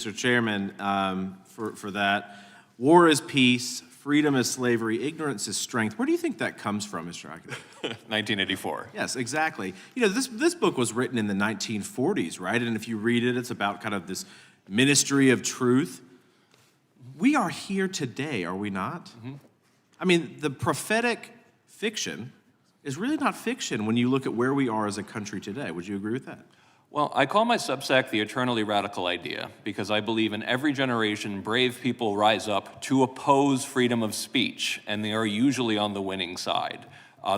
Mr. Chairman, for that. War is peace, freedom is slavery, ignorance is strength. Where do you think that comes from, Mr. Ackman? 1984. Yes, exactly. You know, this book was written in the 1940s, right? And if you read it, it's about kind of this ministry of truth. We are here today, are we not? I mean, the prophetic fiction is really not fiction when you look at where we are as a country today. Would you agree with that? Well, I call my Substack the eternally radical idea because I believe in every generation, brave people rise up to oppose freedom of speech, and they are usually on the winning side.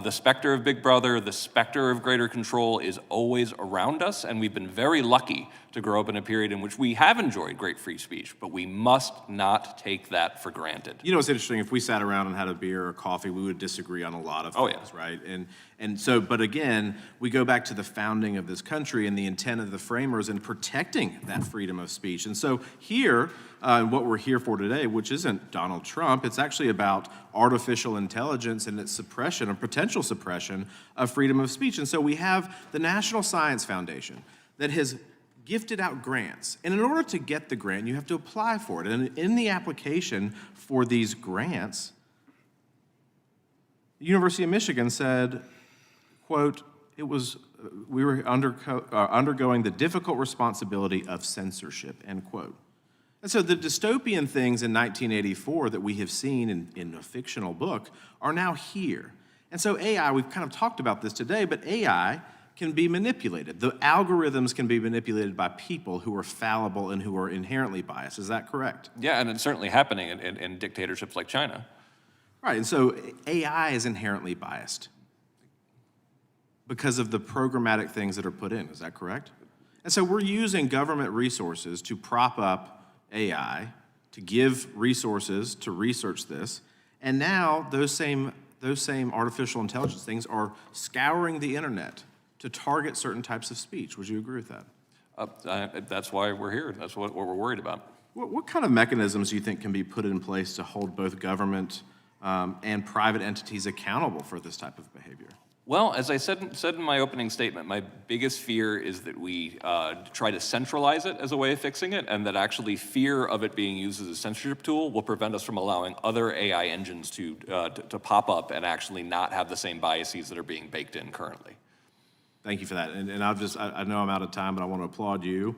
The specter of Big Brother, the specter of greater control is always around us, and we've been very lucky to grow up in a period in which we have enjoyed great free speech, but we must not take that for granted. You know, it's interesting, if we sat around and had a beer or coffee, we would disagree on a lot of things, right? And so, but again, we go back to the founding of this country and the intent of the framers in protecting that freedom of speech. And so here, what we're here for today, which isn't Donald Trump, it's actually about artificial intelligence and its suppression, or potential suppression of freedom of speech. And so we have the National Science Foundation that has gifted out grants. And in order to get the grant, you have to apply for it. And in the application for these grants, the University of Michigan said, quote, we were undergoing the difficult responsibility of censorship, end quote. And so the dystopian things in 1984 that we have seen in a fictional book are now here. And so AI, we've kind of talked about this today, but AI can be manipulated. The algorithms can be manipulated by people who are fallible and who are inherently biased. Is that correct? Yeah, and it's certainly happening in dictatorships like China. Right, and so AI is inherently biased because of the programmatic things that are put in. Is that correct? And so we're using government resources to prop up AI, to give resources to research this, and now those same artificial intelligence things are scouring the internet to target certain types of speech. Would you agree with that? That's why we're here. That's what we're worried about. What kind of mechanisms do you think can be put in place to hold both government and private entities accountable for this type of behavior? Well, as I said in my opening statement, my biggest fear is that we try to centralize it as a way of fixing it, and that actually fear of it being used as a censorship tool will prevent us from allowing other AI engines to pop up and actually not have the same biases that are being baked in currently. Thank you for that. And I know I'm out of time, but I want to applaud you.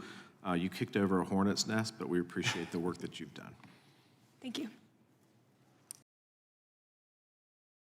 You kicked over a hornet's nest, but we appreciate the work that you've done. Thank you.